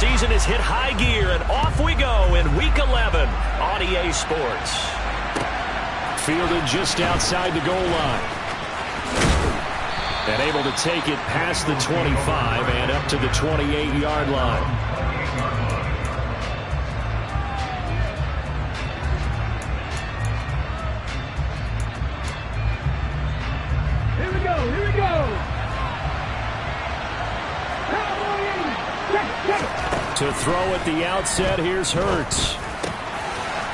season has hit high gear, and off we go in Week 11 on EA Sports. Fielded just outside the goal line. And able to take it past the 25 and up to the 28-yard line. Here we go, here we go. To throw at the outset, here's Hurts.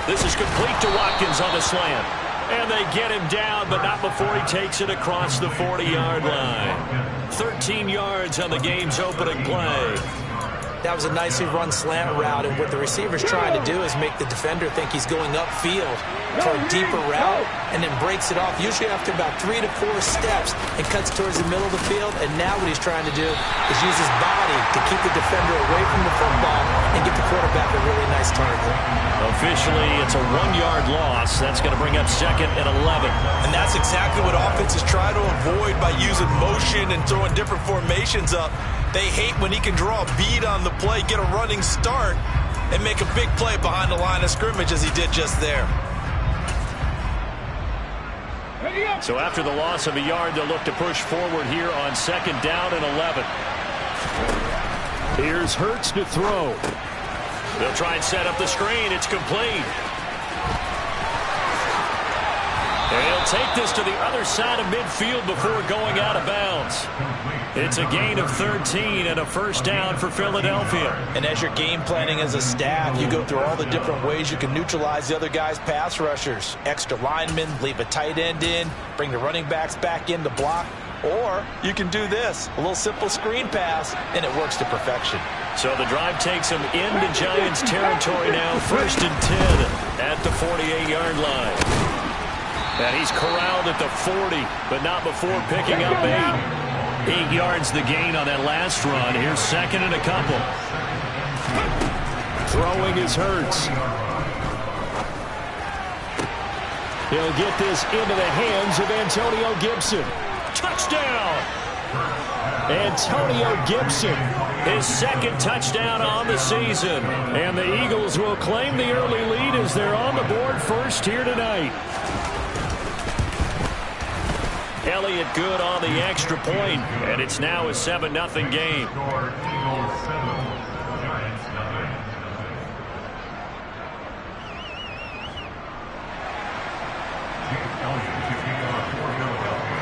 This is complete to Watkins on the slant. And they get him down, but not before he takes it across the 40-yard line. 13 yards on the game's opening play. That was a nicely run slant route, and what the receiver's trying to do is make the defender think he's going upfield for a deeper route, and then breaks it off, usually after about 3 to 4 steps, and cuts towards the middle of the field. And now what he's trying to do is use his body to keep the defender away from the football and get the quarterback a really nice target. Officially, it's a 1-yard loss. That's going to bring up 2nd and 11. And that's exactly what offenses try to avoid by using motion and throwing different formations up. They hate when he can draw a bead on the play, get a running start, and make a big play behind the line of scrimmage as he did just there. So after the loss of a yard, they'll look to push forward here on 2nd down and 11. Here's Hurts to throw. They'll try and set up the screen. It's complete. And he'll take this to the other side of midfield before going out of bounds. It's a gain of 13 and a first down for Philadelphia. And as you're game planning as a staff, you go through all the different ways you can neutralize the other guy's pass rushers. Extra linemen, leave a tight end in, bring the running backs back in to block. Or you can do this, a little simple screen pass, and it works to perfection. So the drive takes him into Giants territory now, 1st and 10 at the 48-yard line. And he's corralled at the 40, but not before picking up 8. 8 yards the gain on that last run. Here's 2nd and a couple. Throwing is Hurts. He'll get this into the hands of Antonio Gibson. Touchdown! Antonio Gibson. His 2nd touchdown on the season. And the Eagles will claim the early lead as they're on the board first here tonight. Elliott good on the extra point, and it's now a 7-0 game.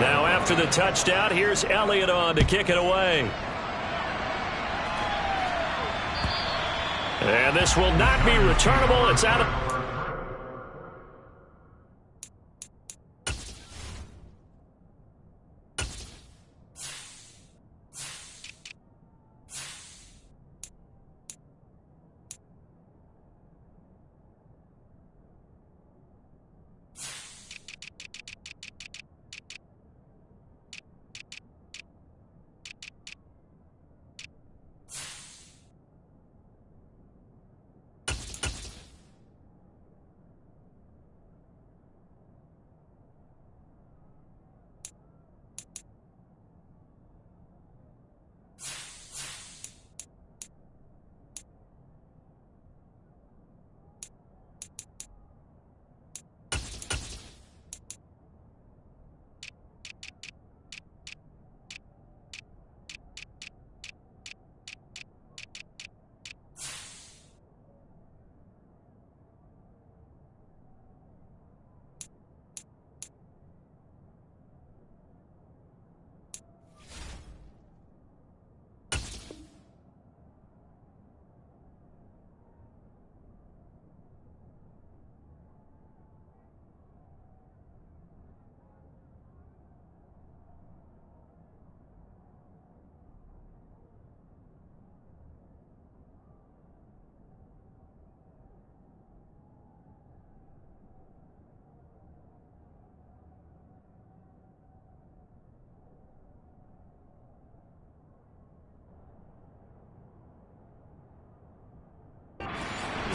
Now after the touchdown, here's Elliott on to kick it away. And this will not be returnable. It's out of...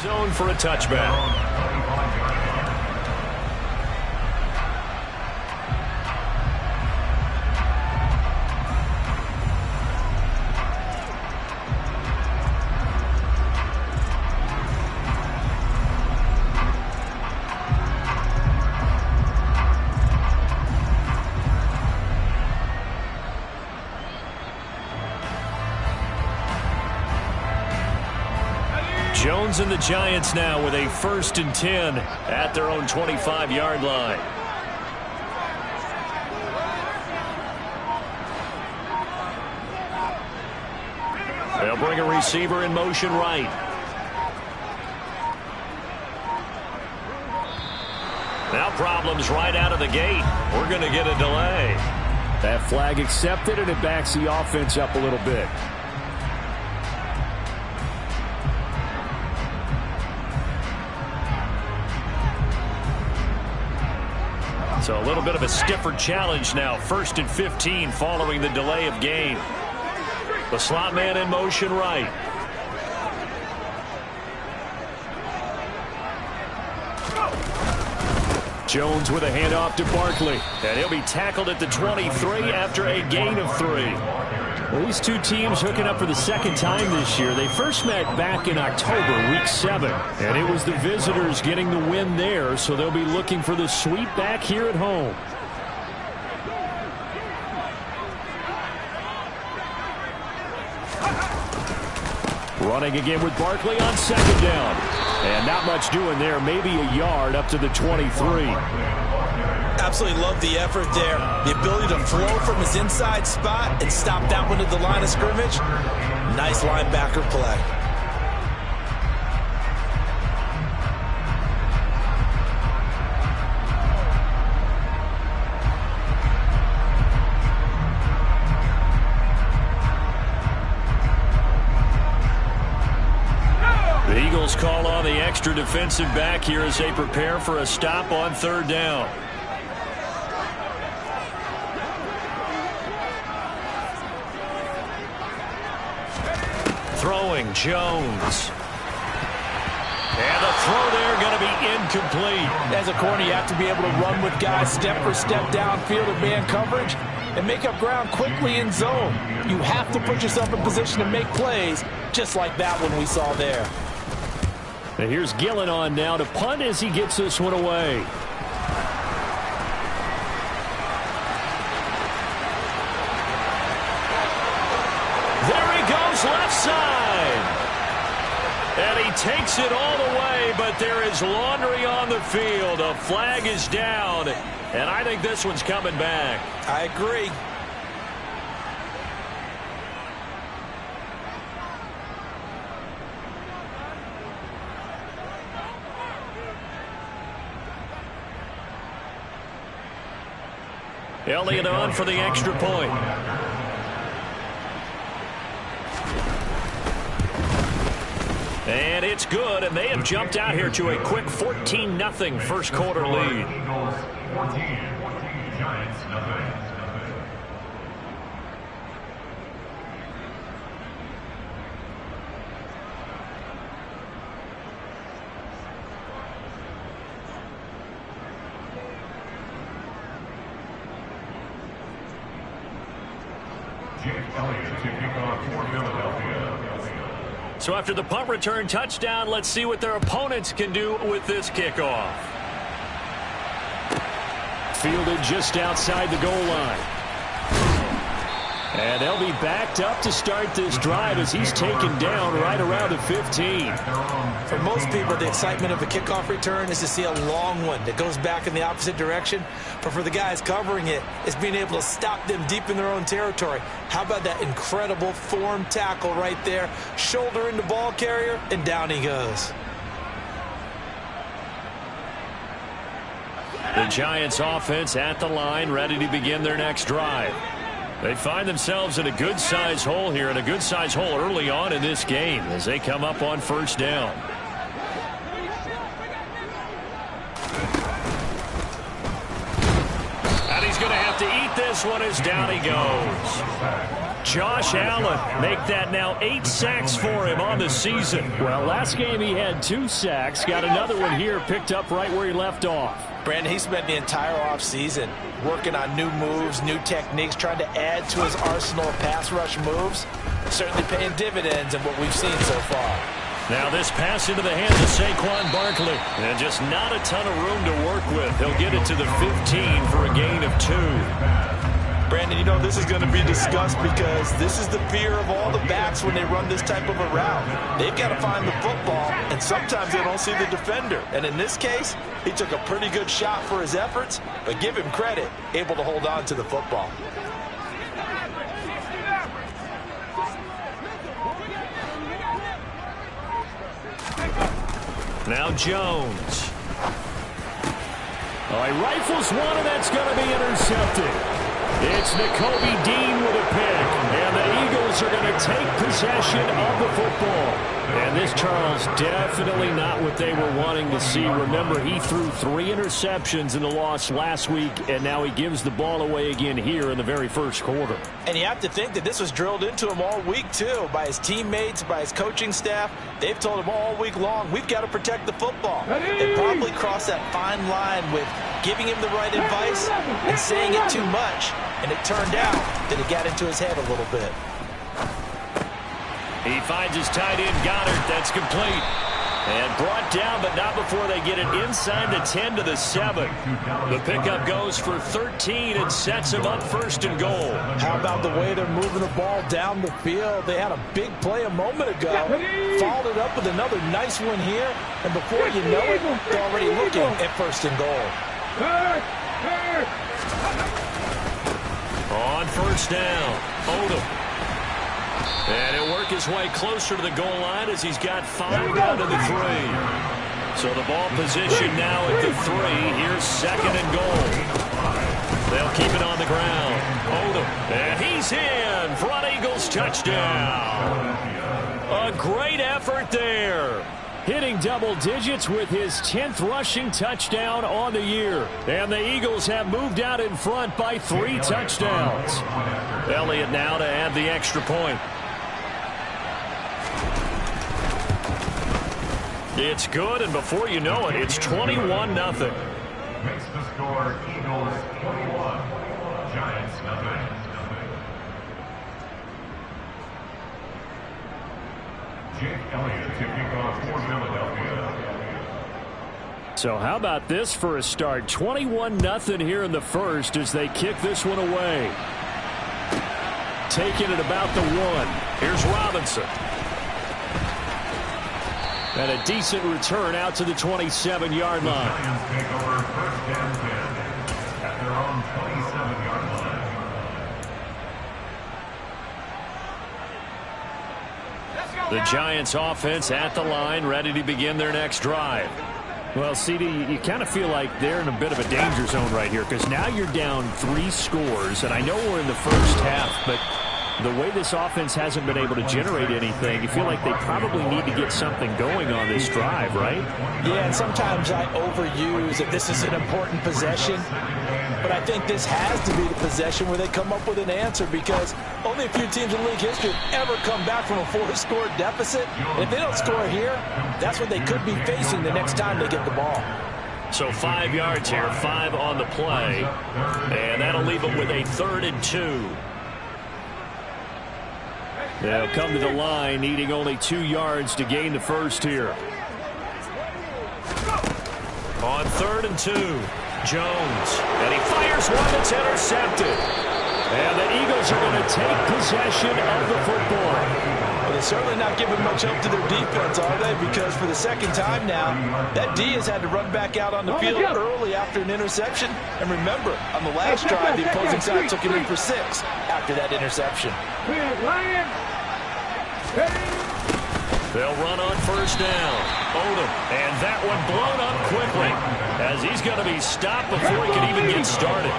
Zone for a touchback. Jones and the Giants now with a 1st and 10 at their own 25-yard line. They'll bring a receiver in motion right. Now problems right out of the gate. We're going to get a delay. That flag accepted, and it backs the offense up a little bit. So a little bit of a stiffer challenge now. 1st and 15 following the delay of game. The slot man in motion right. Jones with a handoff to Barkley. And he'll be tackled at the 23 after a gain of 3. Well, these two teams hooking up for the 2nd time this year. They first met back in October, week 7. And it was the visitors getting the win there, so they'll be looking for the sweep back here at home. Running again with Barkley on 2nd down. And not much doing there. Maybe a yard up to the 23. Absolutely love the effort there. The ability to flow from his inside spot and stop that one at the line of scrimmage. Nice linebacker play. The Eagles call on the extra defensive back here as they prepare for a stop on 3rd down. Throwing Jones. And the throw there going to be incomplete. As a corner, you have to be able to run with guys step for step downfield in man coverage and make up ground quickly in zone. You have to put yourself in position to make plays just like that one we saw there. And here's Gillen on now to punt as he gets this one away. There he goes, left side. And he takes it all the way, but there is laundry on the field. A flag is down, and I think this one's coming back. I agree. Elliott on for the extra point. And it's good, and they have jumped out here to a quick 14-0 first quarter lead. So after the punt return touchdown, let's see what their opponents can do with this kickoff. Fielded just outside the goal line. And they'll be backed up to start this drive as he's taken down right around the 15. For most people, the excitement of a kickoff return is to see a long one that goes back in the opposite direction. But for the guys covering it, it's being able to stop them deep in their own territory. How about that incredible form tackle right there? Shoulder into ball carrier, and down he goes. The Giants offense at the line, ready to begin their next drive. They find themselves in a good-size hole here, and a good-size hole early on in this game as they come up on 1st down. And he's going to have to eat this one as down he goes. Josh Allen make that now 8 sacks for him on the season. Well, last game he had 2 sacks. Got another one here picked up right where he left off. Brandon, he spent the entire offseason working on new moves, new techniques, trying to add to his arsenal of pass rush moves. Certainly paying dividends in what we've seen so far. Now this pass into the hands of Saquon Barkley. And just not a ton of room to work with. He'll get it to the 15 for a gain of 2. Brandon, you know this is going to be discussed because this is the fear of all the backs when they run this type of a route. They've got to find the football, and sometimes they don't see the defender. And in this case, he took a pretty good shot for his efforts, but give him credit, able to hold on to the football. Now Jones. Oh, he rifles one, and that's going to be intercepted. It's Nakobe Dean with a pick, and the Eagles are going to take possession of the football. And this, Charles, definitely not what they were wanting to see. Remember, he threw 3 interceptions in the loss last week, and now he gives the ball away again here in the very first quarter. And you have to think that this was drilled into him all week, too, by his teammates, by his coaching staff. They've told him all week long, we've got to protect the football. They probably crossed that fine line with giving him the right advice and saying it too much. And it turned out that it got into his head a little bit. He finds his tight end, Goddard. That's complete. And brought down, but not before they get it inside the 10 to the 7. The pickup goes for 13 and sets him up first and goal. How about the way they're moving the ball down the field? They had a big play a moment ago. Followed it up with another nice one here. And before you know it, they're already looking at first and goal. On first down, Odom. And he'll work his way closer to the goal line as he's got 5 down to the 3. So the ball position now at the 3. Here's second and goal. They'll keep it on the ground. Odom. And he's in. Front Eagles touchdown. A great effort there. Hitting double digits with his 10th rushing touchdown on the year. And the Eagles have moved out in front by 3 touchdowns. Elliott now to add the extra point. It's good, and before you know it, it's 21-0. Makes the score Eagles 21, Giants 0. Jake Elliott to kick off for Philadelphia. So how about this for a start? 21-0 here in the first as they kick this one away. Taking it about the 1. Here's Robinson. And a decent return out to the 27-yard line. Giants take over first and 10 at their own 27-yard line. The Giants offense at the line, ready to begin their next drive. Well, CD, you kind of feel like they're in a bit of a danger zone right here because now you're down 3 scores, and I know we're in the first half, but the way this offense hasn't been able to generate anything, you feel like they probably need to get something going on this drive, right? Yeah, and sometimes I overuse that this is an important possession, but I think this has to be the possession where they come up with an answer because only a few teams in league history have ever come back from a 4-score deficit. And if they don't score here, that's what they could be facing the next time they get the ball. So 5 yards here, 5 on the play, and that'll leave them with a 3rd and 2. They'll come to the line, needing only 2 yards to gain the first here. On 3rd and 2, Jones. And he fires one that's intercepted. And the Eagles are going to take possession of the football. Well, they're certainly not giving much help to their defense, are they? Because for the second time now, that D has had to run back out on the field early after an interception. And remember, on the last drive, the opposing side took it in for 6 after that interception. They'll run on first down. Odom. And that one blown up quickly as he's going to be stopped before he can even get started.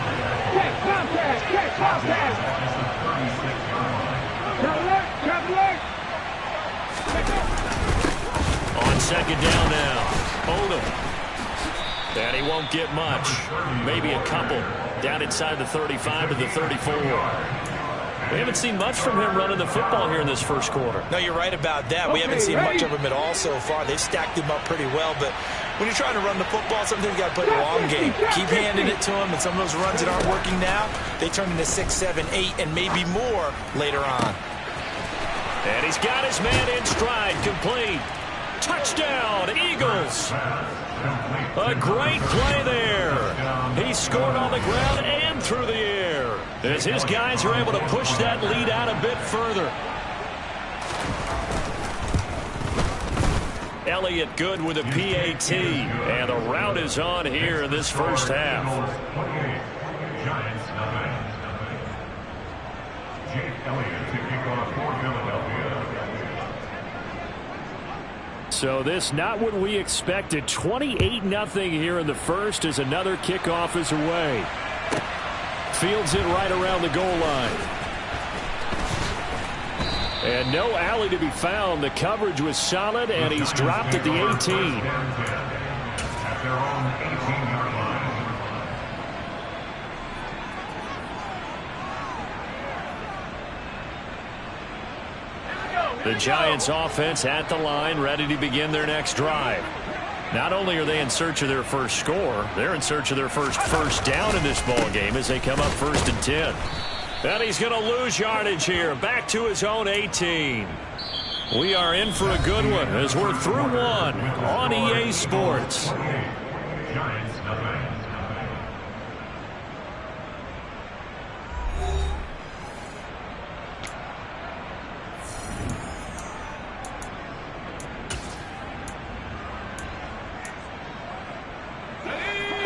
On second down now. Odom. And he won't get much. Maybe a couple. Down inside the 35 to the 34. We haven't seen much from him running the football here in this first quarter. No, you're right about that. We haven't seen much of him at all so far. They've stacked him up pretty well, but when you're trying to run the football, sometimes you got to play the long game. Keep handing it to him, and some of those runs that aren't working now, they turn into 6, 7, 8, and maybe more later on. And he's got his man in stride, complete. Touchdown, Eagles. A great play there. He scored on the ground and through the air, as his guys are able to push that lead out a bit further. Elliott good with a PAT, and the route is on here in this first half. Giants, nothing. Jake Elliott to kick off for Philadelphia. So this not what we expected. 28-0 here in the first as another kickoff is away. Fields it right around the goal line. And no alley to be found. The coverage was solid, and he's dropped at the 18. At their own 18-yard line. The Giants offense at the line, ready to begin their next drive. Not only are they in search of their first score, they're in search of their first down in this ball game as they come up 1st and 10. And he's going to lose yardage here, back to his own 18. We are in for a good one as we're through one on EA Sports. Giants, nothing.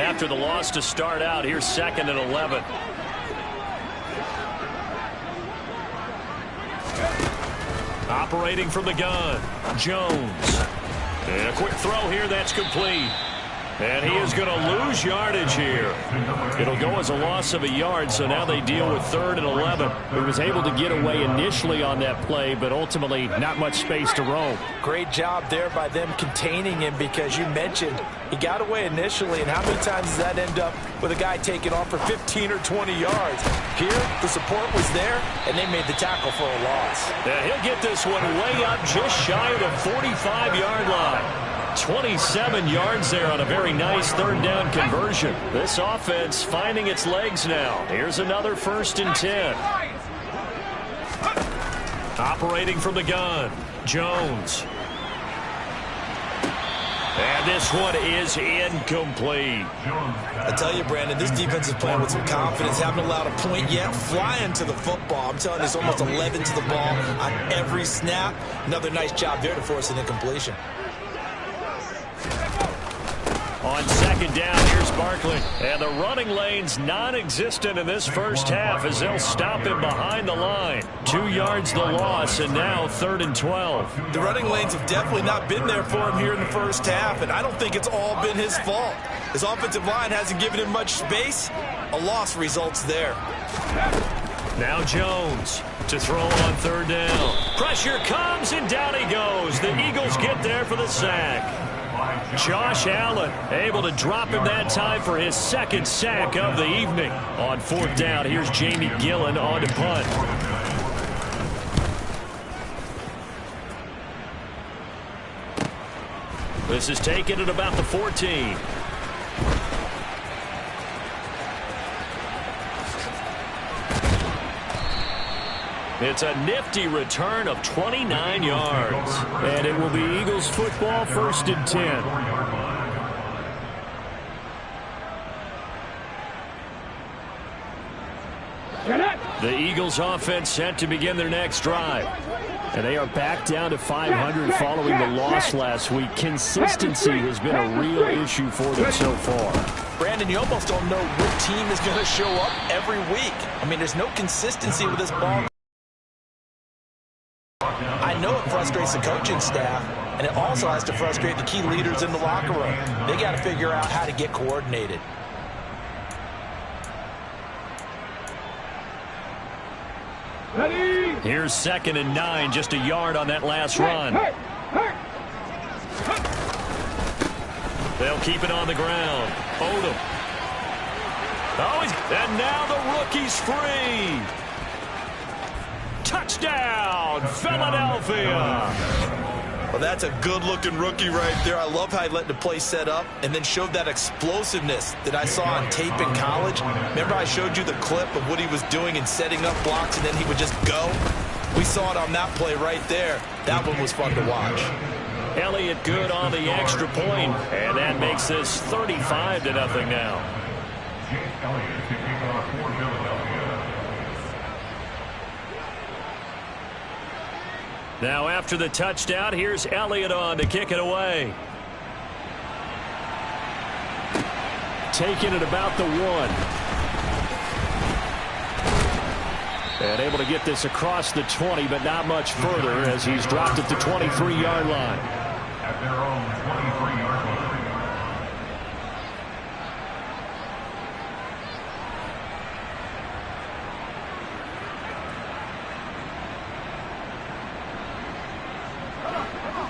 After the loss to start out, here's 2nd and 11. Operating from the gun, Jones. And a quick throw here, that's complete. And he is going to lose yardage here. It'll go as a loss of a yard, so now they deal with 3rd and 11. He was able to get away initially on that play, but ultimately not much space to roam. Great job there by them containing him, because you mentioned he got away initially, and how many times does that end up with a guy taking off for 15 or 20 yards? Here, the support was there, and they made the tackle for a loss. And he'll get this one way up just shy of the 45-yard line. 27 yards there on a very nice 3rd down conversion. This offense finding its legs now. Here's another 1st and 10. Operating from the gun, Jones. And this one is incomplete. I tell you, Brandon, this defense is playing with some confidence. Haven't allowed a point yet. Flying to the football. I'm telling you, there's almost 11 to the ball on every snap. Another nice job there to force an incompletion. On 2nd down, here's Barkley. And the running lane's non-existent in this first half as they'll stop him behind the line. 2 yards the loss, and now 3rd and 12. The running lanes have definitely not been there for him here in the first half, and I don't think it's all been his fault. His offensive line hasn't given him much space. A loss results there. Now Jones to throw on 3rd down. Pressure comes, and down he goes. The Eagles get there for the sack. Josh Allen able to drop him that time for his 2nd sack of the evening. On 4th down, here's Jamie Gillen on to punt. This is taken at about the 14. It's a nifty return of 29 yards. And it will be Eagles football, 1st and 10. The Eagles offense set to begin their next drive. And they are back down to 500 following the loss last week. Consistency has been a real issue for them so far. Brandon, you almost don't know what team is going to show up every week. I mean, there's no consistency with this ball. I know it frustrates the coaching staff, and it also has to frustrate the key leaders in the locker room. They got to figure out how to get coordinated. Here's 2nd and 9, just a yard on that last run. They'll keep it on the ground. Odom. And now the rookie's free. Touchdown, Philadelphia. Well, that's a good-looking rookie right there. I love how he let the play set up and then showed that explosiveness that I saw on tape in college. Remember I showed you the clip of what he was doing and setting up blocks, and then he would just go? We saw it on that play right there. That one was fun to watch. Elliott good on the extra point, and that makes this 35-0 now. Jake Elliott kicking off for Philadelphia. Now after the touchdown, here's Elliott on to kick it away. Taking it about the 1. And able to get this across the 20, but not much further as he's dropped at the 23-yard line. At their own 23-yard line.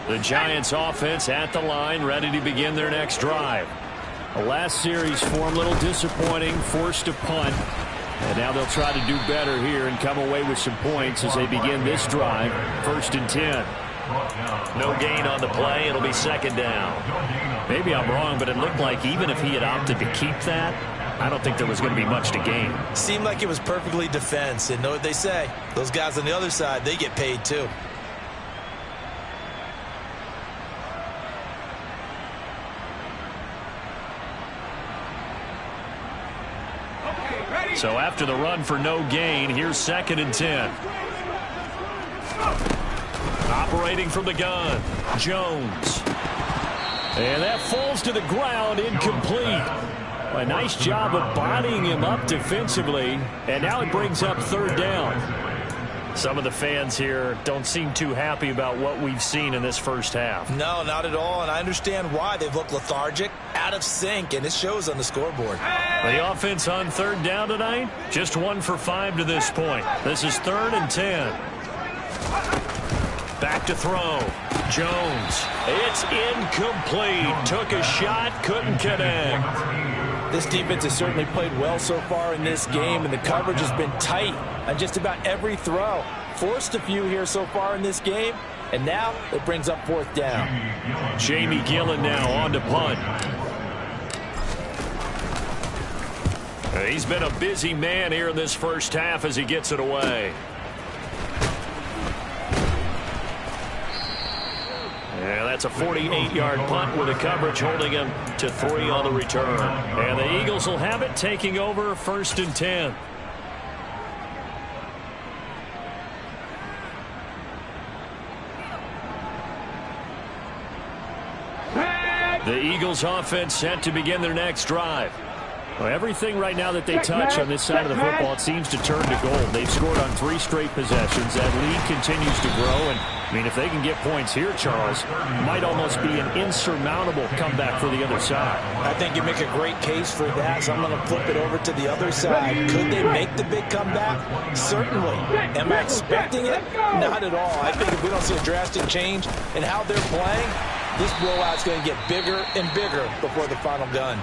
The Giants offense at the line, ready to begin their next drive. The last series for him, a little disappointing, forced to punt. And now they'll try to do better here and come away with some points as they begin this drive. 1st and 10. No gain on the play. It'll be 2nd down. Maybe I'm wrong, but it looked like even if he had opted to keep that, I don't think there was going to be much to gain. Seemed like it was perfectly defense. And know what they say? Those guys on the other side, they get paid too. So after the run for no gain, here's 2nd and 10. Operating from the gun, Jones. And that falls to the ground, incomplete. A nice job of bodying him up defensively, and now it brings up 3rd down. Some of the fans here don't seem too happy about what we've seen in this first half. No, not at all, and I understand why. They've looked lethargic, out of sync, and it shows on the scoreboard. The offense on 3rd down tonight, just 1 for 5 to this point. This is 3rd and 10. Back to throw. Jones. It's incomplete. Took a shot, couldn't connect. This defense has certainly played well so far in this game, and the coverage has been tight on just about every throw. Forced a few here so far in this game, and now it brings up 4th down. Jamie Gillen now on to punt. He's been a busy man here in this first half as he gets it away. Yeah, that's a 48-yard punt with the coverage holding him to 3 on the return. And the Eagles will have it, taking over 1st and 10. The Eagles offense set to begin their next drive. Well, everything right now that they touch on this side of the football, it seems to turn to gold. They've scored on 3 straight possessions. That lead continues to grow. And, I mean, if they can get points here, Charles, might almost be an insurmountable comeback for the other side. I think you make a great case for that, so I'm going to flip it over to the other side. Could they make the big comeback? Certainly. Am I expecting it? Not at all. I think if we don't see a drastic change in how they're playing, this blowout's going to get bigger and bigger before the final gun.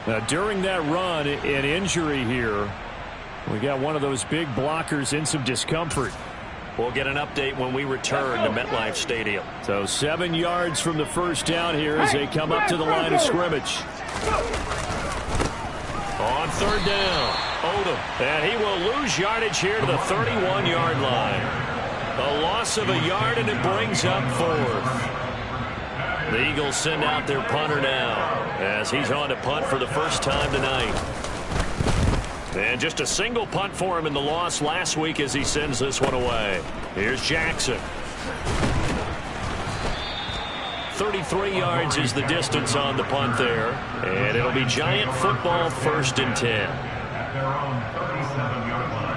Now, during that run, an injury here. We got one of those big blockers in some discomfort. We'll get an update when we return to MetLife Stadium. So 7 yards from the first down here as they come up to the line of scrimmage. On 3rd down, Odom. And he will lose yardage here to the 31-yard line. A loss of a yard, and it brings up 4th. The Eagles send out their punter now as he's on to punt for the first time tonight. And just a single punt for him in the loss last week as he sends this one away. Here's Jackson. 33 yards is the distance on the punt there. And it'll be Giant football, 1st and 10. At their own 37-yard line.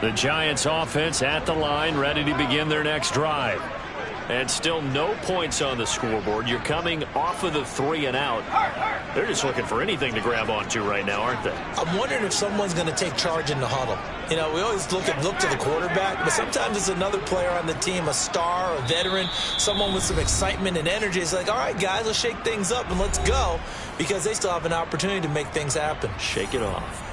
The Giants offense at the line, ready to begin their next drive. And still no points on the scoreboard. You're coming off of the 3 and out. They're just looking for anything to grab onto right now, aren't they? I'm wondering if someone's going to take charge in the huddle. You know, we always look to the quarterback, but sometimes it's another player on the team, a star, a veteran, someone with some excitement and energy. It's like, all right, guys, let's shake things up and let's go, because they still have an opportunity to make things happen. Shake it off.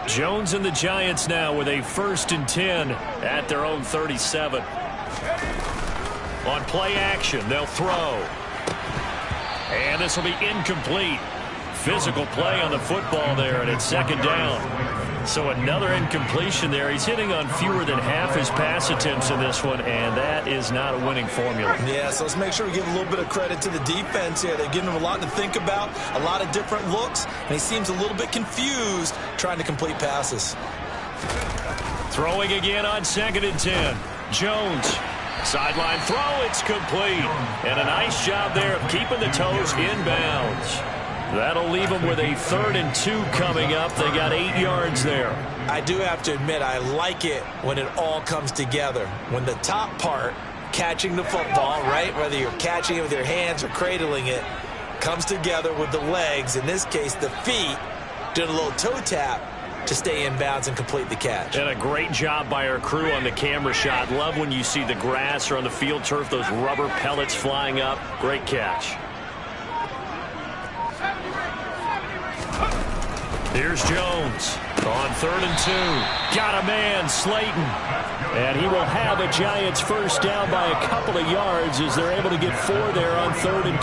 Jones and the Giants now with a 1st and 10 at their own 37. On play action, they'll throw. And this will be incomplete. Physical play on the football there, and it's 2nd down. So another incompletion there. He's hitting on fewer than half his pass attempts in this one, and that is not a winning formula. Yeah, so let's make sure we give a little bit of credit to the defense here. They're giving him a lot to think about, a lot of different looks, and he seems a little bit confused trying to complete passes. Throwing again on 2nd and 10. Jones. Sideline throw, it's complete. And a nice job there of keeping the toes inbounds. That'll leave them with a 3rd and 2 coming up. They got 8 yards there. I do have to admit, I like it when it all comes together. When the top part, catching the football, right, whether you're catching it with your hands or cradling it, comes together with the legs, in this case the feet, doing a little toe tap to stay in bounds and complete the catch. And a great job by our crew on the camera shot. Love when you see the grass or on the field turf, those rubber pellets flying up. Great catch. Here's Jones on 3rd and 2. Got a man, Slayton. And he will have a Giants 1st down by a couple of yards as they're able to get 4 there on 3rd and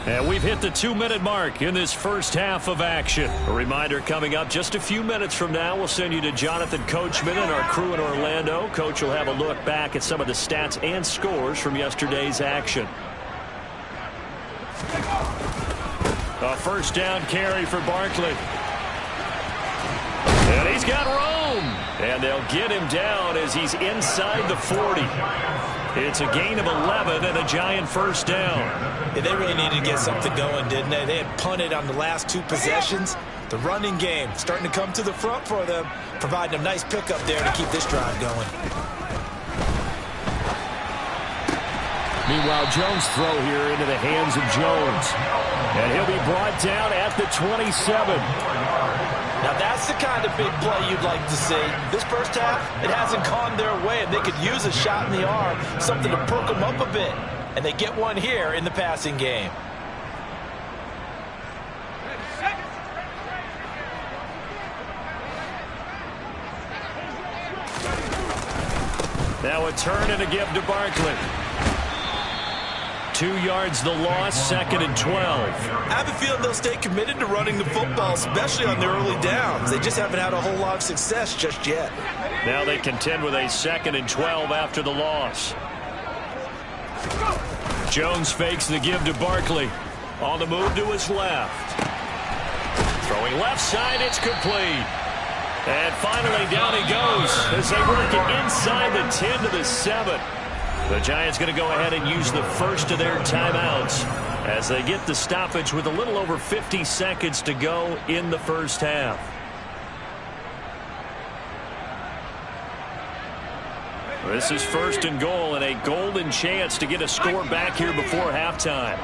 2. And we've hit the 2-minute mark in this first half of action. A reminder coming up just a few minutes from now. We'll send you to Jonathan Coachman and our crew in Orlando. Coach will have a look back at some of the stats and scores from yesterday's action. A 1st down carry for Barkley. And he's got room. And they'll get him down as he's inside the 40. It's a gain of 11 and a Giant 1st down. Yeah, they really needed to get something going, didn't they? They had punted on the last 2 possessions. The running game starting to come to the front for them, providing a nice pickup there to keep this drive going. Meanwhile, Jones' throw here into the hands of Jones. And he'll be brought down at the 27. Now that's the kind of big play you'd like to see. This first half, it hasn't gone their way, and they could use a shot in the arm, something to perk them up a bit. And they get one here in the passing game. Now a turn and a give to Barkley. 2 yards the loss, 2nd and 12. I have a feeling they'll stay committed to running the football, especially on their early downs. They just haven't had a whole lot of success just yet. Now they contend with a 2nd and 12 after the loss. Jones fakes the give to Barkley. On the move to his left. Throwing left side, it's complete. And finally down he goes as they work it inside the 10 to the 7. The Giants going to go ahead and use the first of their timeouts as they get the stoppage with a little over 50 seconds to go in the first half. This is 1st and goal and a golden chance to get a score back here before halftime.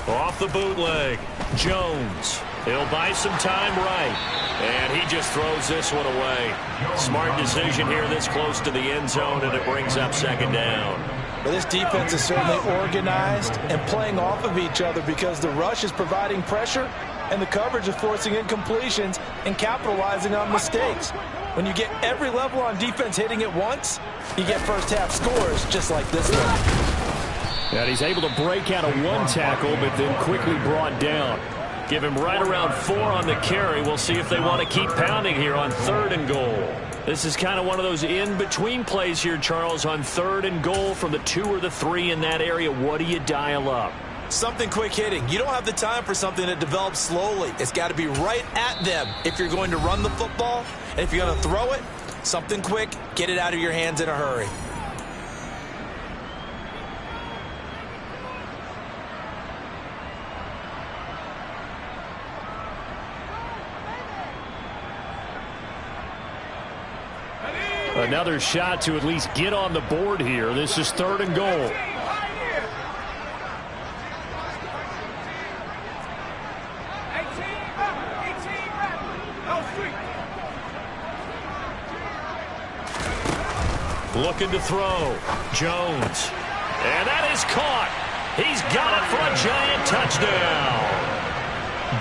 Off the bootleg, Jones. He'll buy some time right. And he just throws this one away. Smart decision here this close to the end zone, and it brings up 2nd down. But this defense is certainly organized and playing off of each other because the rush is providing pressure and the coverage is forcing incompletions and capitalizing on mistakes. When you get every level on defense hitting it once, you get first half scores just like this one. And he's able to break out of 1 tackle, but then quickly brought down. Give him right around 4 on the carry. We'll see if they want to keep pounding here on 3rd and goal. This is kind of one of those in-between plays here, Charles, on 3rd and goal from the 2 or the 3 in that area. What do you dial up? Something quick hitting. You don't have the time for something that develops slowly. It's got to be right at them if you're going to run the football. And if you're going to throw it, Something quick, get it out of your hands in a hurry. Another shot to at least get on the board here. This is 3rd and goal. Looking to throw. Jones. And that is caught. He's got it for a giant touchdown.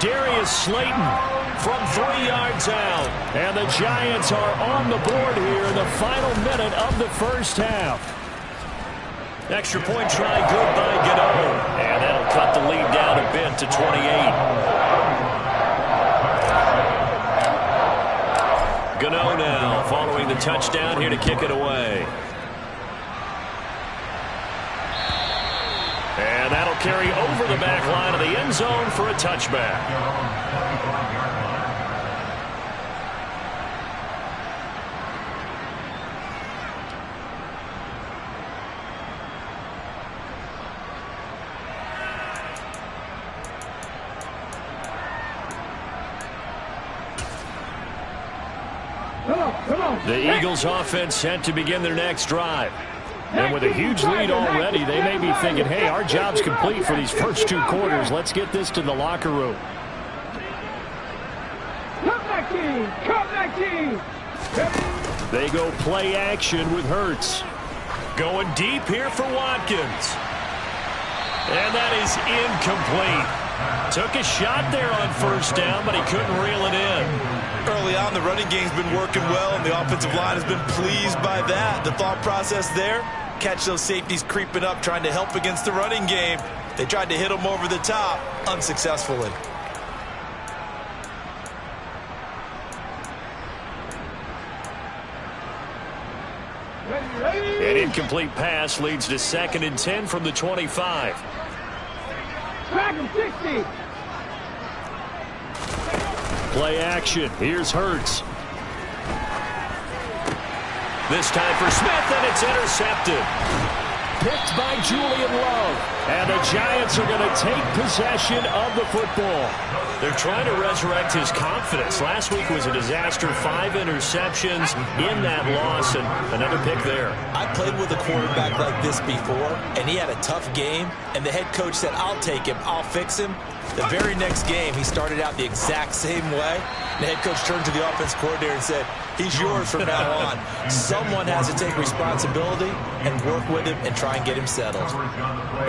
Darius Slayton from 3 yards out. And the Giants are on the board here in the final minute of the first half. Extra point try good by Gano. And that'll cut the lead down a bit to 28. Gano now following the touchdown here to kick it away. And that'll carry over the back line of the end zone for a touchback. The Eagles offense set to begin their next drive. And with a huge lead already, they may be thinking, hey, our job's complete for these first 2 quarters. Let's get this to the locker room. They go play action with Hurts. Going deep here for Watkins. And that is incomplete. Took a shot there on 1st down, but he couldn't reel it in. Early on, the running game's been working well, and the offensive line has been pleased by that. The thought process there, catch those safeties creeping up, trying to help against the running game. They tried to hit them over the top, unsuccessfully. An incomplete pass leads to 2nd and 10 from the 25. Track him, 60. Play action. Here's Hurts. This time for Smith, and it's intercepted. Picked by Julian Love. And the Giants are going to take possession of the football. They're trying to resurrect his confidence. Last week was a disaster. 5 interceptions in that loss, and another pick there. I played with a quarterback like this before, and he had a tough game, and the head coach said, I'll take him, I'll fix him. The very next game, he started out the exact same way. The head coach turned to the offense coordinator and said, he's yours from now on. Someone has to take responsibility and work with him and try and get him settled.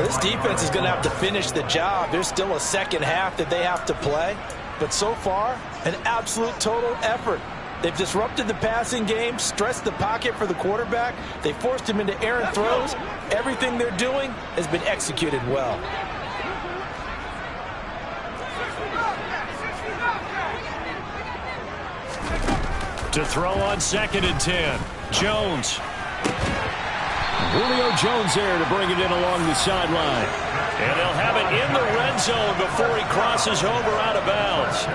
This defense is going to have to finish the job. There's still a second half that they have to play. But so far, an absolute total effort. They've disrupted the passing game, stressed the pocket for the quarterback. They forced him into errant throws. Everything they're doing has been executed well. To throw on 2nd and 10. Jones. Julio Jones there to bring it in along the sideline. And they'll have it in the red zone before he crosses over out of bounds.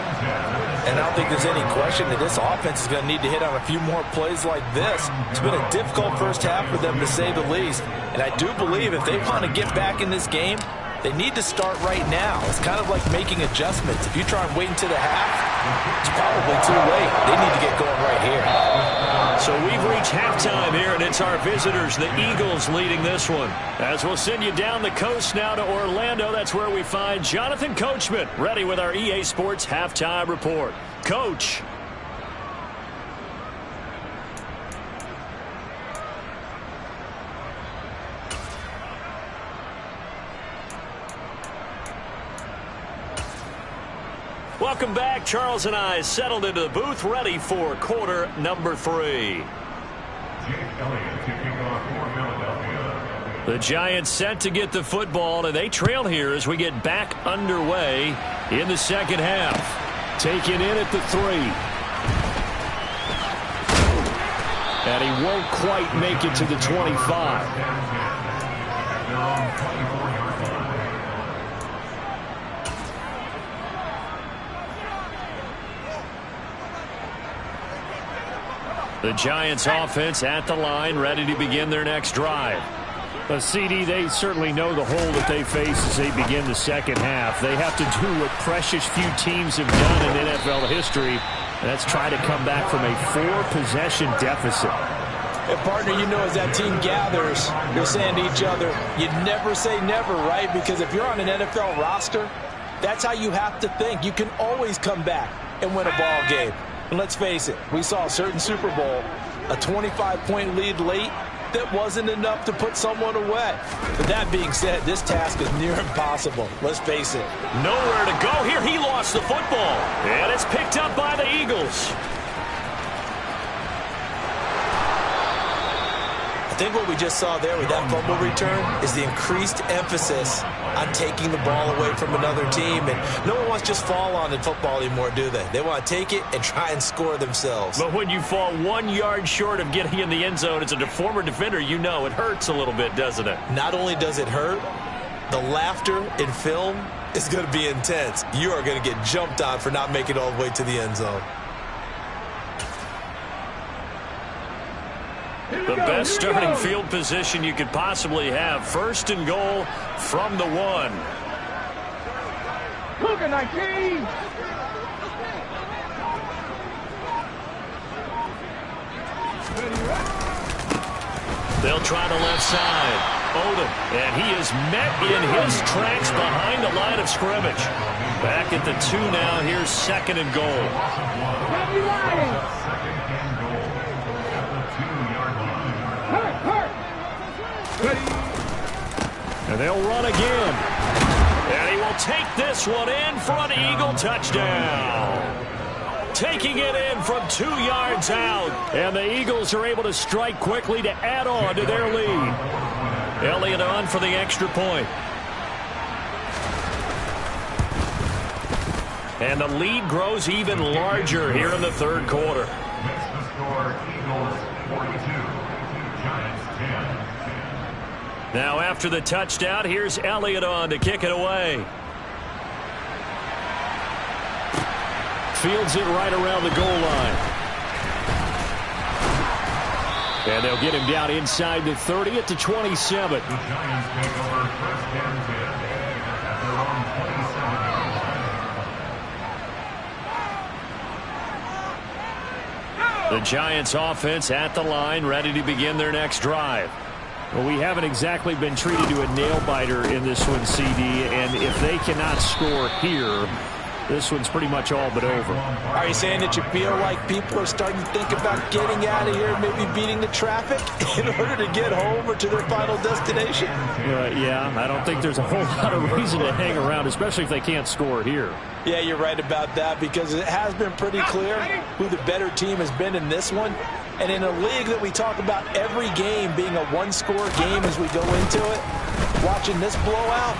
And I don't think there's any question that this offense is going to need to hit on a few more plays like this. It's been a difficult first half for them, to say the least. And I do believe if they want to get back in this game, they need to start right now. It's kind of like making adjustments. If you try and wait until the half, it's probably too late. They need to get going right here. So we've reached halftime here, and it's our visitors, the Eagles, leading this one. As we'll send you down the coast now to Orlando, that's where we find Jonathan Coachman, ready with our EA Sports Halftime Report. Coach. Welcome back. Charles and I settled into the booth, ready for quarter number 3. The Giants set to get the football, and they trail here as we get back underway in the second half. Taken in at the 3. And he won't quite make it to the 25. The Giants offense at the line, ready to begin their next drive. But CD, they certainly know the hole that they face as they begin the second half. They have to do what precious few teams have done in NFL history, and that's try to come back from a 4-possession deficit. And partner, you know, as that team gathers, they're saying to each other, you never say never, right? Because if you're on an NFL roster, that's how you have to think. You can always come back and win a ball game. And let's face it, we saw a certain Super Bowl, a 25-point lead late, that wasn't enough to put someone away. But that being said, this task is near impossible. Let's face it. Nowhere to go here. He lost the football. And it's picked up by the Eagles. I think what we just saw there with that fumble return is the increased emphasis on taking the ball away from another team. And no one wants to just fall on in football anymore, do they? They want to take it and try and score themselves. But when you fall 1 yard short of getting in the end zone as a former defender, you know it hurts a little bit, doesn't it? Not only does it hurt, the laughter in film is going to be intense. You are going to get jumped on for not making it all the way to the end zone. The best starting field position you could possibly have. 1st and goal from the 1. Look at 19. They'll try the left side. Odom, and he is met in his tracks behind the line of scrimmage. Back at the 2 now. Here's 2nd and goal. And they'll run again. And he will take this one in for an Eagle touchdown. Taking it in from 2 yards out. And the Eagles are able to strike quickly to add on to their lead. Elliott on for the extra point. And the lead grows even larger here in the 3rd quarter. Makes the score Eagles 42, Giants 10. Now after the touchdown, here's Elliott on to kick it away. Fields it right around the goal line. And they'll get him down inside the 30 at the 27. The Giants take over 1st and 10 at their own 27 yard line. The Giants offense at the line, ready to begin their next drive. Well, we haven't exactly been treated to a nail-biter in this one, CD, and if they cannot score here, this one's pretty much all but over. Are you saying that you feel like people are starting to think about getting out of here, maybe beating the traffic in order to get home or to their final destination? Yeah, I don't think there's a whole lot of reason to hang around, especially if they can't score here. Yeah, you're right about that, because it has been pretty clear who the better team has been in this one. And in a league that we talk about every game being a one-score game as we go into it, watching this blowout,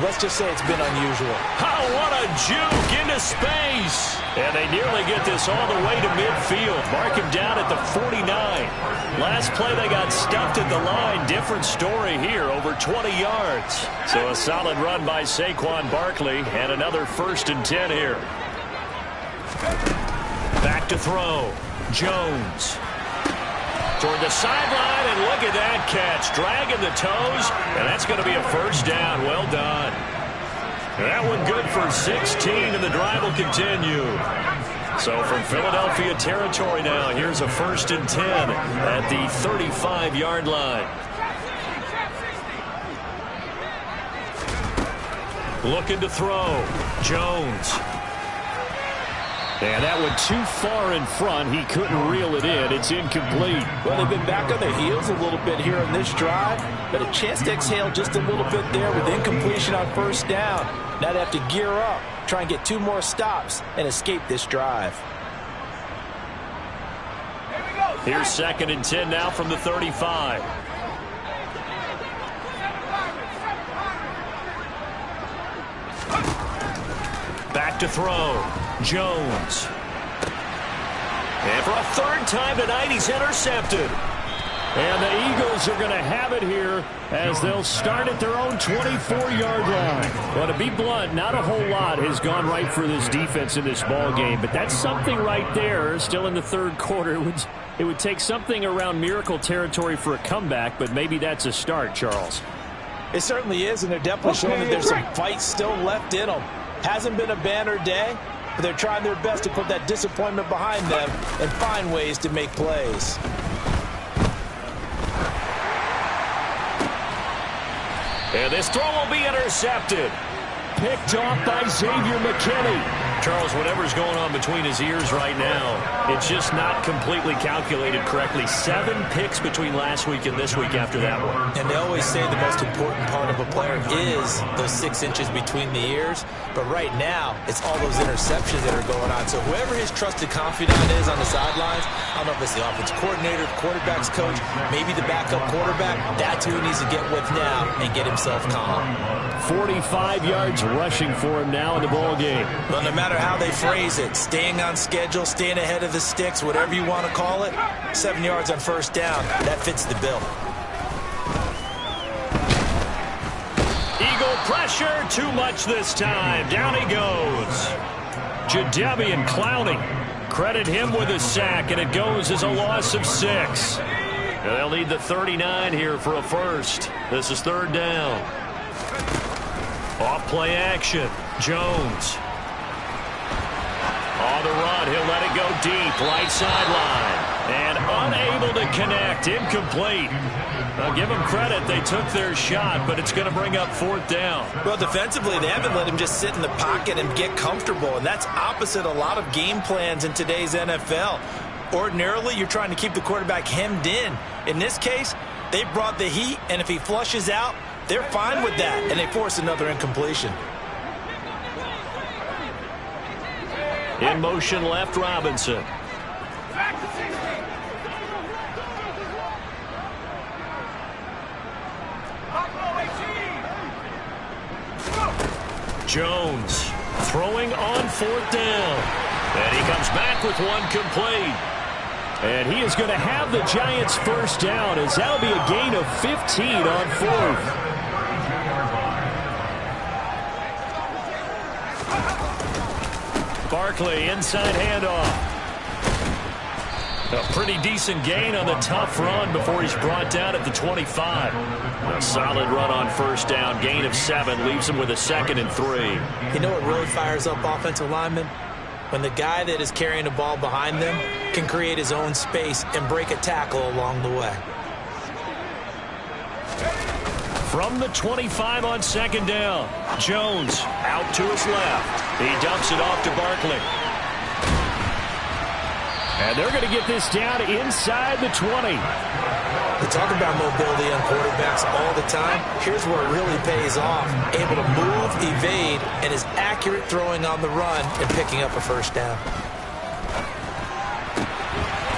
let's just say it's been unusual. Oh, what a juke into space. And they nearly get this all the way to midfield. Mark him down at the 49. Last play they got stuffed at the line. Different story here, over 20 yards. So a solid run by Saquon Barkley and another 1st and 10 here. Back to throw. Jones. Toward the sideline, and look at that catch. Dragging the toes, and that's going to be a 1st down. Well done. That one good for 16, and the drive will continue. So from Philadelphia territory now, here's a 1st and 10 at the 35-yard line. Looking to throw. Jones. And that one too far in front. He couldn't reel it in. It's incomplete. Well, they've been back on their heels a little bit here in this drive, but a chance to exhale just a little bit there with incompletion on 1st down. Now they have to gear up, try and get 2 more stops, and escape this drive. Here's 2nd and 10 now from the 35. Back to throw. Jones. And for a 3rd time tonight, he's intercepted. And the Eagles are going to have it here as they'll start at their own 24-yard line. Well, to be blunt, not a whole lot has gone right for this defense in this ball game, but that's something right there. Still in the third quarter, it would take something around miracle territory for a comeback, but maybe that's a start, Charles. It certainly is, and they're definitely showing that there's some fight still left in them. Hasn't been a banner day, but they're trying their best to put that disappointment behind them and find ways to make plays. And this throw will be intercepted. Picked off by Xavier McKinney. Charles, whatever's going on between his ears right now, it's just not completely calculated correctly. 7 picks between last week and this week after that one. And they always say the most important part of a player is those 6 inches between the ears. But right now, it's all those interceptions that are going on. So whoever his trusted confidant is on the sidelines, I don't know if it's the offense coordinator, the quarterback's coach, maybe the backup quarterback, that's who he needs to get with now and get himself calm. 45 yards rushing for him now in the ball game. Well, no matter how they phrase it, staying on schedule, staying ahead of the sticks, whatever you want to call it, 7 yards on first down, that fits the bill. Eagle pressure, too much this time. Down he goes. Jadeveon Clowney. Credit him with a sack, and it goes as a loss of 6. They'll need the 39 here for a first. This is third down. Off play action. Jones. On the run, he'll let it go deep. Right sideline. And unable to connect. Incomplete. I'll give them credit. They took their shot, but it's going to bring up fourth down. Well, defensively, they haven't let him just sit in the pocket and get comfortable, and that's opposite a lot of game plans in today's NFL. Ordinarily, you're trying to keep the quarterback hemmed in. In this case, they brought the heat, and if he flushes out, they're fine with that, and they force another incompletion. In motion left, Robinson. Jones throwing on fourth down. And he comes back with one complete. And he is going to have the Giants first down as that'll be a gain of 15 on fourth. Barkley inside handoff. A pretty decent gain on the tough run before he's brought down at the 25. A solid run on first down. Gain of 7 leaves him with a 2nd and 3. You know what really fires up offensive linemen? When the guy that is carrying the ball behind them can create his own space and break a tackle along the way. From the 25 on second down. Jones out to his left. He dumps it off to Barkley. And they're going to get this down inside the 20. We talk about mobility on quarterbacks all the time. Here's where it really pays off. Able to move, evade, and is accurate throwing on the run and picking up a first down.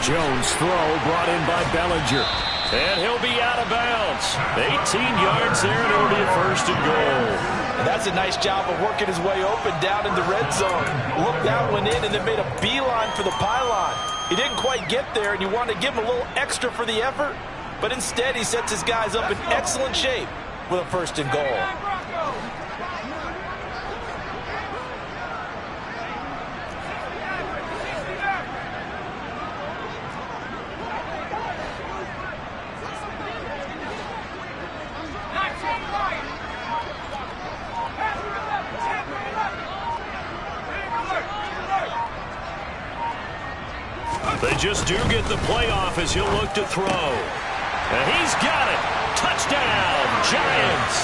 Jones throw brought in by Bellinger. And he'll be out of bounds. 18 yards there, and it'll be a first and goal. And that's a nice job of working his way open down in the red zone. Looked that one in and then made a beeline for the pylon. He didn't quite get there, and you want to give him a little extra for the effort. But instead, he sets his guys up in excellent shape with a first and goal. They just do get the playoff as he'll look to throw. And he's got it. Touchdown, Giants.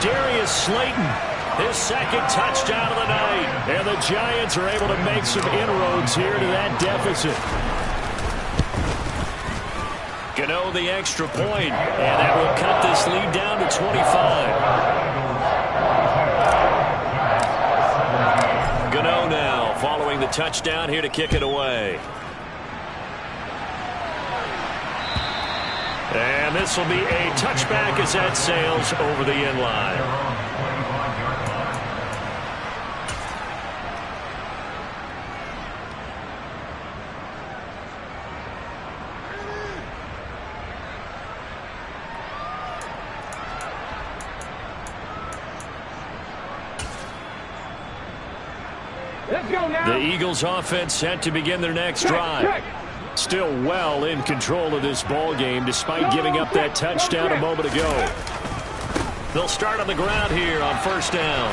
Darius Slayton, His second touchdown of the night. and the Giants are able to make some inroads here to that deficit. Gano the extra point, and that will cut this lead down to 25. Gano now following the touchdown here to kick it away. And this will be a touchback as that sails over the end line. Let's go now. The Eagles offense set to begin their next drive. Still well in control of this ball game despite giving up that touchdown a moment ago. They'll start on the ground here on first down.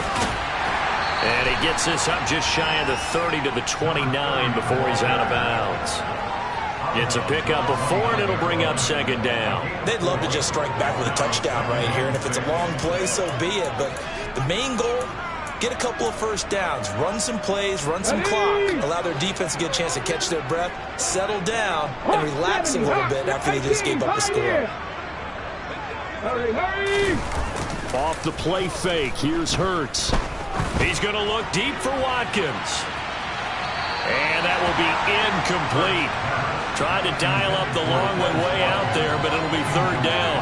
And he gets this up just shy of the 30 to the 29 before he's out of bounds. Gets a pickup of 4, and it'll bring up second down. They'd love to just strike back with a touchdown right here, and if it's a long play, so be it. But the main goal, get a couple of first downs, run some plays, run some clock, allow their defense to get a chance to catch their breath, settle down, and relax a little bit after they just gave up the score. Hurry. Off the play fake, here's Hurts. He's going to look deep for Watkins. And that will be incomplete. Tried to dial up the long one way out there, but it'll be third down.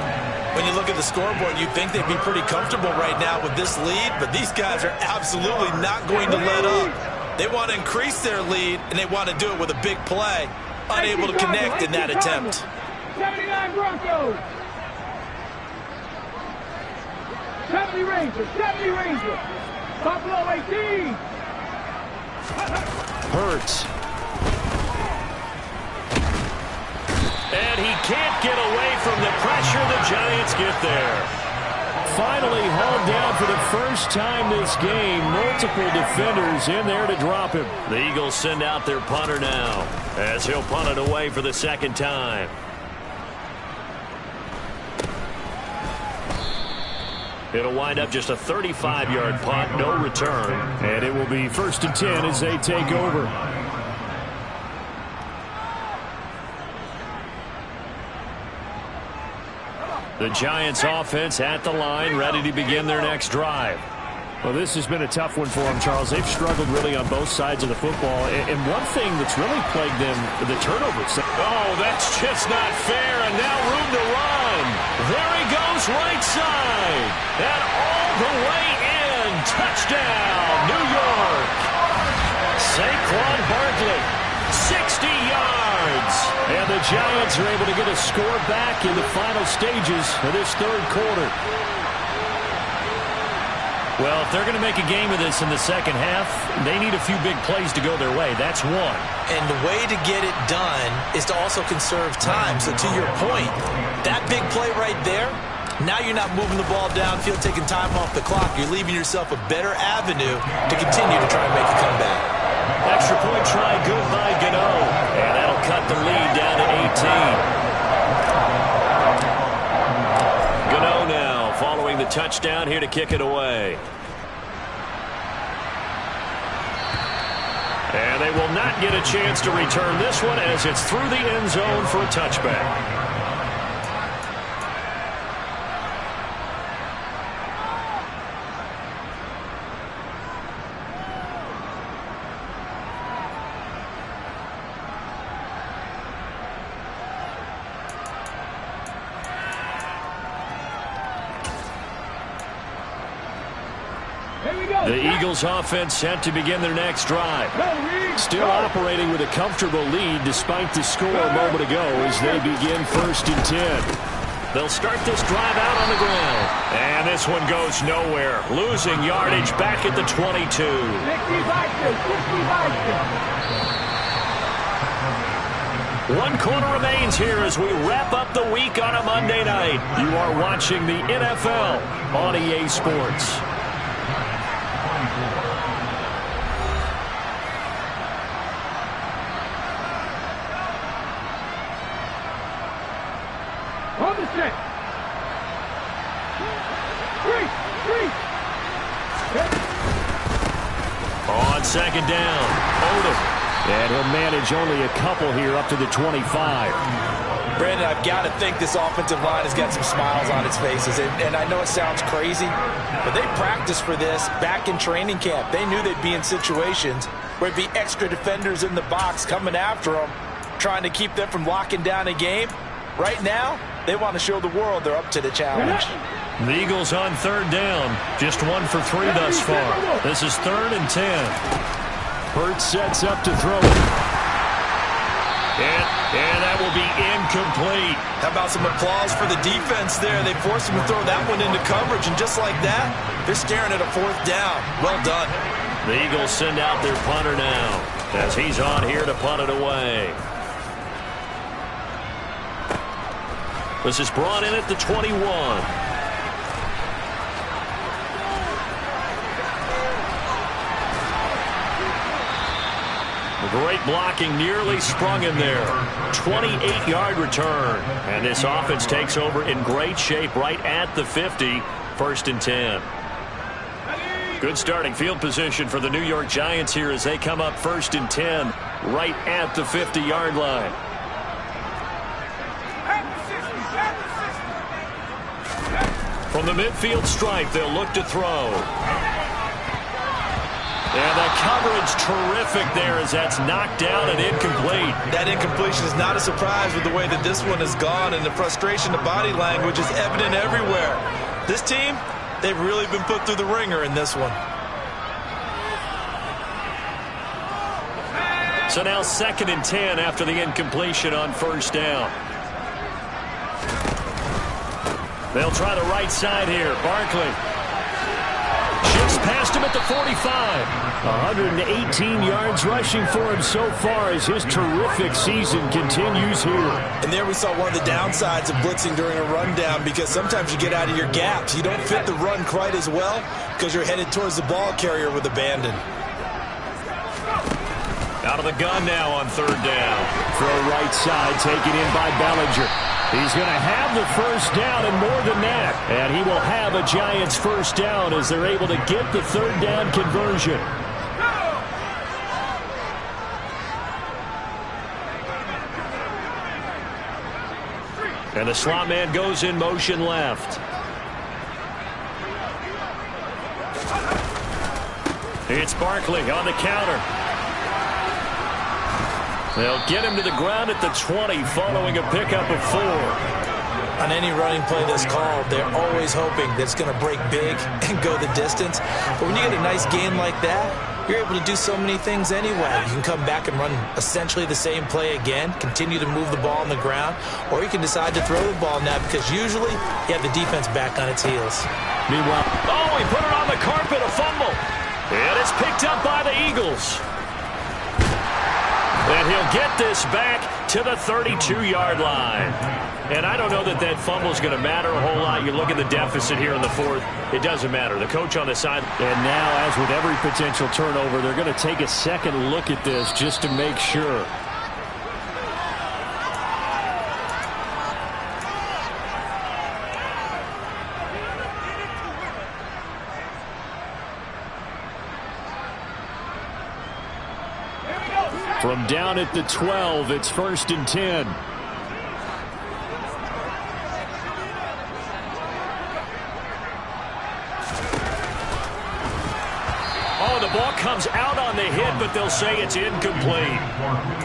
When you look at the scoreboard, you'd think they'd be pretty comfortable right now with this lead, but these guys are absolutely not going to let up. They want to increase their lead, and they want to do it with a big play. Unable to connect in that attempt. 79 Broncos. 70 Rangers. 70 Rangers. Buffalo 18. Hurts. And he can't get away from the pressure. The Giants get there. Finally hauled down for the first time this game. Multiple defenders in there to drop him. The Eagles send out their punter now as he'll punt it away for the second time. It'll wind up just a 35-yard punt, no return. And it will be 1st and 10 as they take over. The Giants offense at the line, ready to begin their next drive. Well, this has been a tough one for them, Charles. They've struggled really on both sides of the football. And one thing that's really plagued them, the turnovers. Oh, that's just not fair. And now room to run. There he goes, right side. And all the way in. Touchdown, New York. Saquon Barkley, 60 yards. And the Giants are able to get a score back in the final stages of this third quarter. Well, if they're going to make a game of this in the second half, they need a few big plays to go their way. That's one. And the way to get it done is to also conserve time. So to your point, that big play right there, now you're not moving the ball downfield, taking time off the clock. You're leaving yourself a better avenue to continue to try and make a comeback. Extra point try good by Gano. And that'll cut the lead down to 18. Gano now following the touchdown here to kick it away. And they will not get a chance to return this one as it's through the end zone for a touchback. The Eagles offense set to begin their next drive. Still operating with a comfortable lead despite the score a moment ago as they begin 1st and 10. They'll start this drive out on the ground. And this one goes nowhere. Losing yardage back at the 22. One quarter remains here as we wrap up the week on a Monday night. You are watching the NFL on EA Sports. On the set. Three. On second down, Odom. And he'll manage only a couple here up to the 25. Brandon, I've got to think this offensive line has got some smiles on its faces. And I know it sounds crazy, but they practiced for this back in training camp. They knew they'd be in situations where there'd be extra defenders in the box coming after them, trying to keep them from locking down a game. Right now, they want to show the world they're up to the challenge. The Eagles on third down. Just 1 for 3 thus far. This is 3rd and 10. Hurts sets up to throw. And that will be incomplete. How about some applause for the defense there? They forced him to throw that one into coverage, and just like that, they're staring at a 4th down. Well done. The Eagles send out their punter now as he's on here to punt it away. This is brought in at the 21. Great blocking, nearly sprung in there. 28-yard return. And this offense takes over in great shape right at the 50. 1st and 10. Good starting field position for the New York Giants here as they come up 1st and 10 right at the 50-yard line. From the midfield stripe, they'll look to throw. And the coverage terrific there as that's knocked down and incomplete. That incompletion is not a surprise with the way that this one has gone, and the frustration of body language is evident everywhere. This team, they've really been put through the ringer in this one. So now 2nd and 10 after the incompletion on 1st down. They'll try the right side here. Barkley. Just past him at the 45. 118 yards rushing for him so far as his terrific season continues here. And there we saw one of the downsides of blitzing during a rundown, because sometimes you get out of your gaps. You don't fit the run quite as well because you're headed towards the ball carrier with abandon. Out of the gun now on 3rd down. Throw right side taken in by Bellinger. He's going to have the 1st down and more than that. And he will have a Giants 1st down as they're able to get the 3rd down conversion. And the slot man goes in motion left. It's Barkley on the counter. They'll get him to the ground at the 20 following a pickup of 4. On any running play that's called, they're always hoping that it's going to break big and go the distance. But when you get a nice gain like that, you're able to do so many things anyway. You can come back and run essentially the same play again, continue to move the ball on the ground, or you can decide to throw the ball now because usually you have the defense back on its heels. Meanwhile, he put it on the carpet, a fumble. And it's picked up by the Eagles. And he'll get this back to the 32-yard line. And I don't know that that fumble is going to matter a whole lot. You look at the deficit here in the 4th. It doesn't matter. The coach on the side. And now, as with every potential turnover, they're going to take a second look at this just to make sure. From down at the 12, it's 1st and 10. The ball comes out on the hit, but they'll say it's incomplete.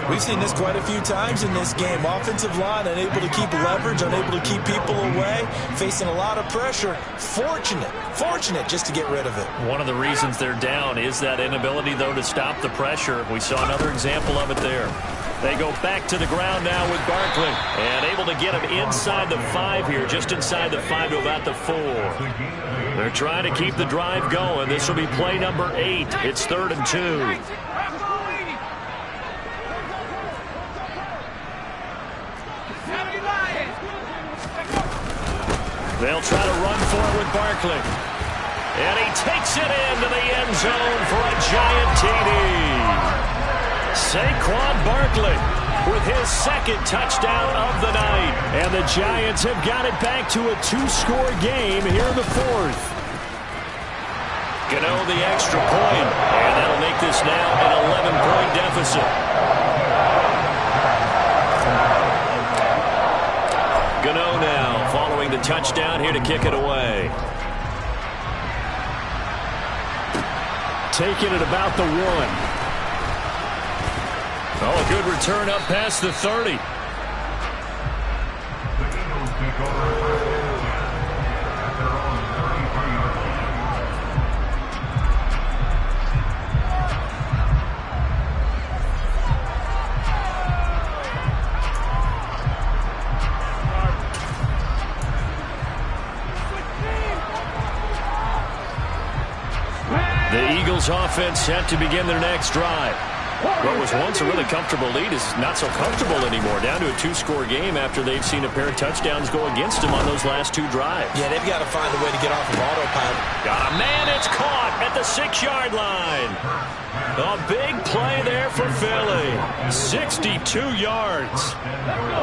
We've seen this quite a few times in this game. Offensive line unable to keep leverage, unable to keep people away, facing a lot of pressure. Fortunate just to get rid of it. One of the reasons they're down is that inability, though, to stop the pressure. We saw another example of it there. They go back to the ground now with Barkley. And able to get him inside the 5 here, just inside the 5 to about the 4. They're trying to keep the drive going. This will be play number 8. It's 3rd and 2. They'll try to run for it with Barkley. And he takes it into the end zone for a Giant TD. Saquon Barkley with his 2nd touchdown of the night. And the Giants have got it back to a 2-score game here in the 4th. Gano the extra point, and that'll make this now an 11-point deficit. Gano now following the touchdown here to kick it away. Taking it about the 1. Oh, a good return up past the 30. The Eagles take over first and 10 at their own 33-yard Flag The Eagles offense set to begin their next drive. What was once a really comfortable lead is not so comfortable anymore. Down to a 2-score game after they've seen a pair of touchdowns go against them on those last 2 drives. Yeah, they've got to find a way to get off of autopilot. Got a man, it's caught at the 6-yard line. A big play there for Philly. 62 yards.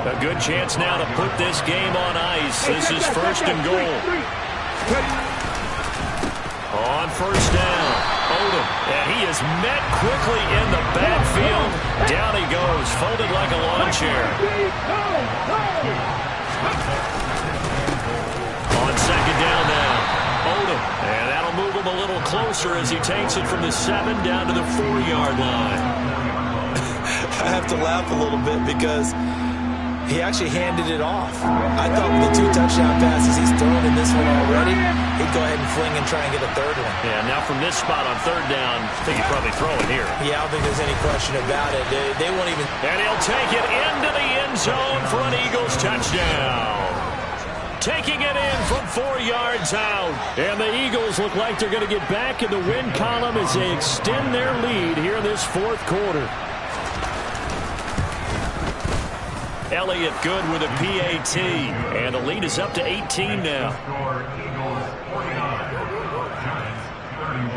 A good chance now to put this game on ice. This is 1st and goal. On 1st down, Odom, and he is met quickly in the backfield. Down he goes, folded like a lawn chair. On 2nd down now, Odom, and that'll move him a little closer as he takes it from the 7 down to the 4-yard line. I have to laugh a little bit because he actually handed it off. I thought with the 2 touchdown passes he's thrown in this one already, he'd go ahead and fling and try and get a 3rd one. Yeah, now from this spot on 3rd down, I think he'd probably throw it here. Yeah, I don't think there's any question about it. They won't even... And he'll take it into the end zone for an Eagles touchdown. Taking it in from 4 yards out. And the Eagles look like they're going to get back in the win column as they extend their lead here in this 4th quarter. Elliott good with a PAT, and the lead is up to 18 now. Eagles 49, Giants 31.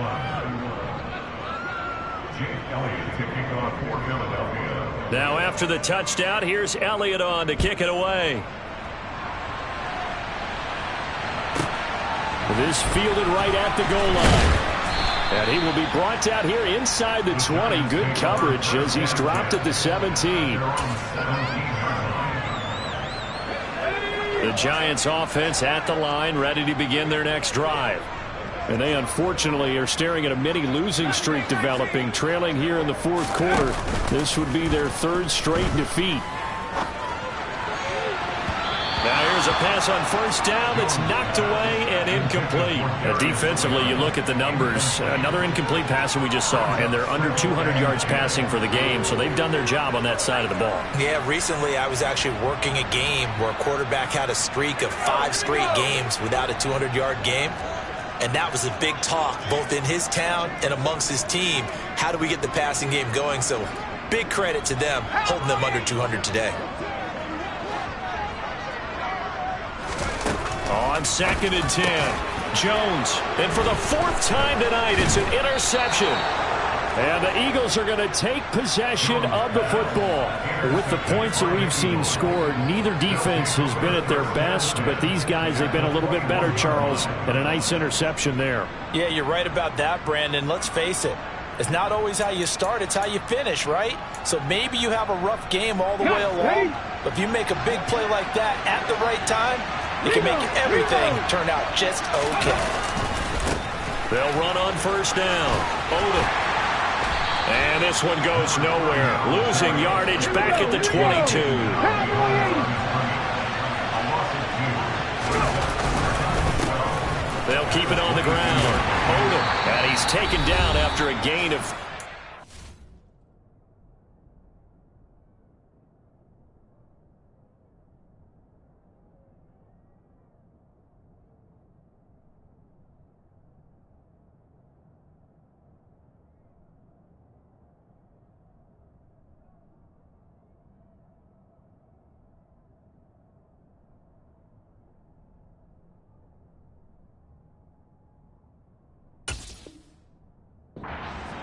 Jake Elliott to kick off for Philadelphia. Now after the touchdown, here's Elliott on to kick it away. This fielded right at the goal line. And he will be brought out here inside the 20. Good coverage as he's dropped at the 17. The Giants offense at the line, ready to begin their next drive. And they unfortunately are staring at a mini losing streak developing, trailing here in the 4th quarter. This would be their 3rd straight defeat. Now here's a pass on 1st down that's knocked away and incomplete. Defensively, you look at the numbers. Another incomplete pass that we just saw, and they're under 200 yards passing for the game, so they've done their job on that side of the ball. Yeah, recently I was actually working a game where a quarterback had a streak of 5 straight games without a 200-yard game. And that was a big talk, both in his town and amongst his team. How do we get the passing game going? So big credit to them, holding them under 200 today. On 2nd and 10, Jones. And for the 4th time tonight, it's an interception. And the Eagles are going to take possession of the football. With the points that we've seen scored, neither defense has been at their best, but these guys have been a little bit better, Charles, and a nice interception there. Yeah, you're right about that, Brandon. Let's face it. It's not always how you start, it's how you finish, right? So maybe you have a rough game all the way along, but if you make a big play like that at the right time, it can make everything turn out just okay. They'll run on 1st down. Odom. And this one goes nowhere. Losing yardage back at the 22. They'll keep it on the ground. Odom. And he's taken down after a gain of...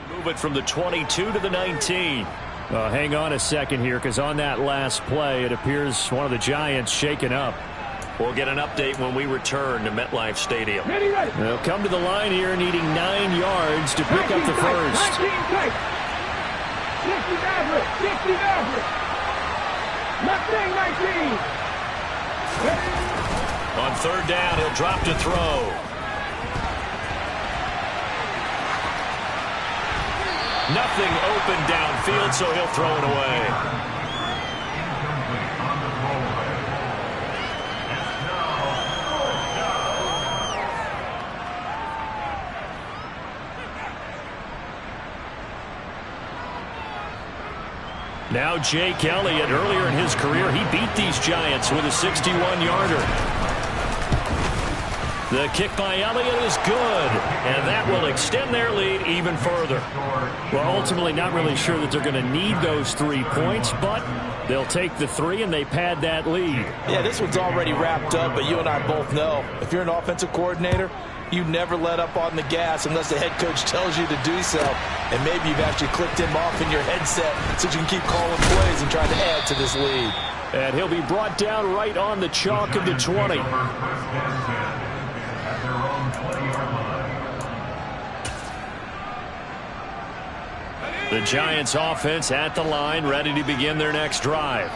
Move it from the 22 to the 19. Hang on a second here, because on that last play, it appears one of the Giants shaken up. We'll get an update when we return to MetLife Stadium. They'll come to the line here needing 9 yards to pick up the first. 60 average. Mustang 19. On 3rd down, he'll drop to throw. Nothing open downfield, so he'll throw it away. Now Jake Elliott, earlier in his career, he beat these Giants with a 61-yarder. The kick by Elliott is good, and that will extend their lead even further. Well, ultimately not really sure that they're going to need those 3 points, but they'll take the 3 and they pad that lead. Yeah, this one's already wrapped up, but you and I both know if you're an offensive coordinator, you never let up on the gas unless the head coach tells you to do so. And maybe you've actually clicked him off in your headset so you can keep calling plays and trying to add to this lead. And he'll be brought down right on the chalk of the 20. The Giants offense at the line, ready to begin their next drive.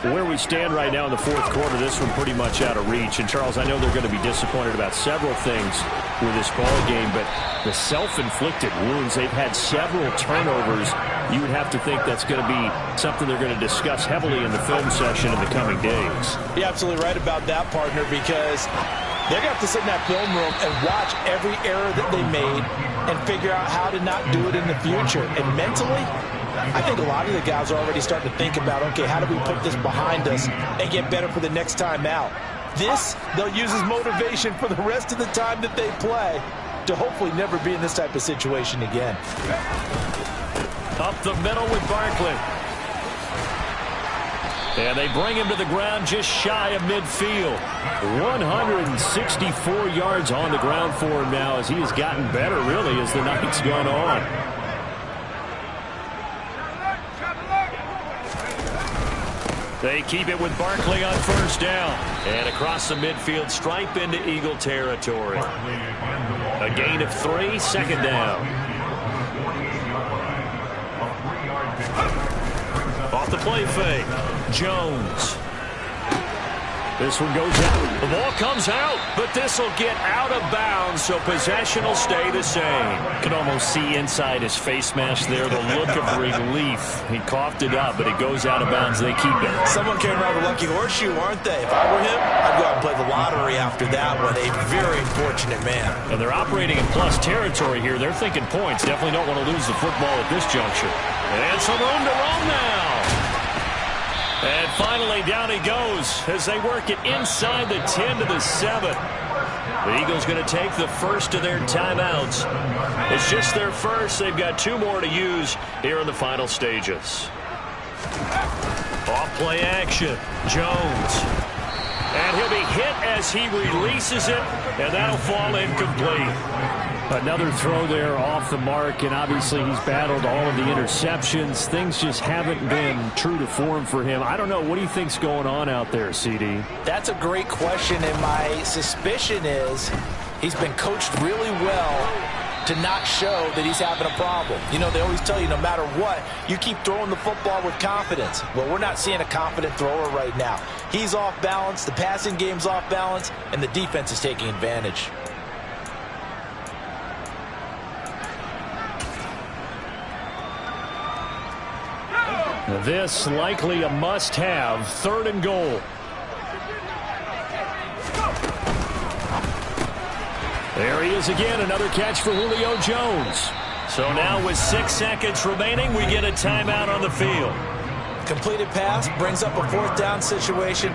Where we stand right now in the fourth quarter, this one pretty much out of reach. And, Charles, I know they're going to be disappointed about several things with this ball game, but the self-inflicted wounds, they've had several turnovers. You would have to think that's going to be something they're going to discuss heavily in the film session in the coming days. You're absolutely right about that, partner, because they're going to have to sit in that film room and watch every error that they made and figure out how to not do it in the future. And mentally, I think a lot of the guys are already starting to think about, okay, how do we put this behind us and get better for the next time out? This, they'll use as motivation for the rest of the time that they play to hopefully never be in this type of situation again. Up the middle with Barkley. And they bring him to the ground just shy of midfield. 164 yards on the ground for him now as he has gotten better, really, as the night's gone on. They keep it with Barkley on first down. And across the midfield stripe into Eagle territory. A gain of 3, second down. Off the play fake. Jones. This one goes out. The ball comes out, but this will get out of bounds, so possession will stay the same. Could almost see inside his face mask there the look of relief. He coughed it up, but it goes out of bounds. They keep it. Someone came around with a lucky horseshoe, aren't they? If I were him, I'd go out and play the lottery after that one. A very fortunate man. And they're operating in plus territory here. They're thinking points. Definitely don't want to lose the football at this juncture. And some room to roam now. And finally, down he goes as they work it inside the 10 to the 7. The Eagles going to take the first of their timeouts. It's just their first. They've got 2 more to use here in the final stages. Off play action. Jones. And he'll be hit as he releases it, and that'll fall incomplete. Another throw there off the mark, and obviously he's battled all of the interceptions. Things just haven't been true to form for him. I don't know. What do you think's going on out there, CD? That's a great question, and my suspicion is he's been coached really well to not show that he's having a problem. You know, they always tell you no matter what, you keep throwing the football with confidence. Well, we're not seeing a confident thrower right now. He's off balance, the passing game's off balance, and the defense is taking advantage. This likely a must-have, 3rd and goal. There he is again, another catch for Julio Jones. So now with 6 seconds remaining, we get a timeout on the field. Completed pass brings up a 4th down situation.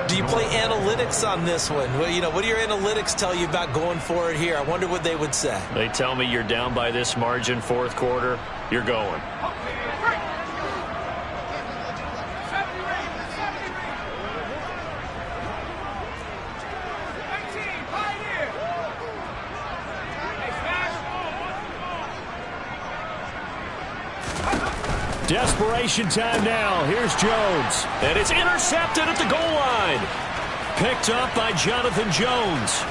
Do you play analytics on this one? Well, you know, what do your analytics tell you about going for it here? I wonder what they would say. They tell me you're down by this margin, 4th quarter, you're going. Desperation time now. Here's Jones. And it's intercepted at the goal line. Picked up by Jonathan Jones.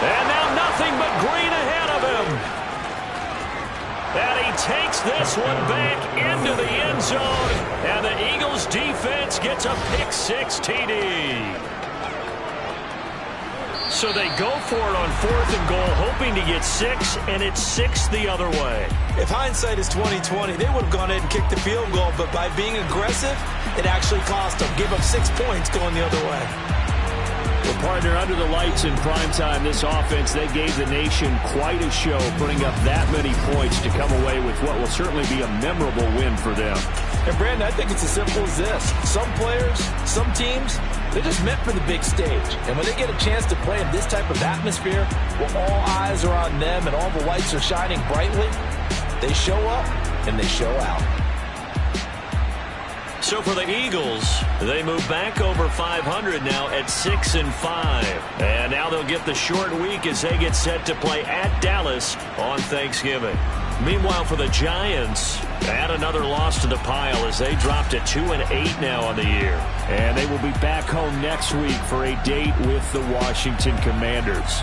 And now nothing but green ahead of him. And he takes this one back into the end zone. And the Eagles defense gets a pick-6 TD. So they go for it on 4th and goal, hoping to get 6, and it's 6 the other way. If hindsight is 20/20, they would have gone ahead and kicked the field goal, but by being aggressive, it actually cost them. Give up 6 points going the other way. Well, partner, under the lights in primetime, this offense, they gave the nation quite a show, putting up that many points to come away with what will certainly be a memorable win for them. And, Brandon, I think it's as simple as this. Some players, some teams, they're just meant for the big stage. And when they get a chance to play in this type of atmosphere, where all eyes are on them and all the lights are shining brightly, they show up and they show out. So for the Eagles, they move back over 500 now at 6-5. And now they'll get the short week as they get set to play at Dallas on Thanksgiving. Meanwhile, for the Giants, add another loss to the pile as they drop to 2-8 now on the year. And they will be back home next week for a date with the Washington Commanders.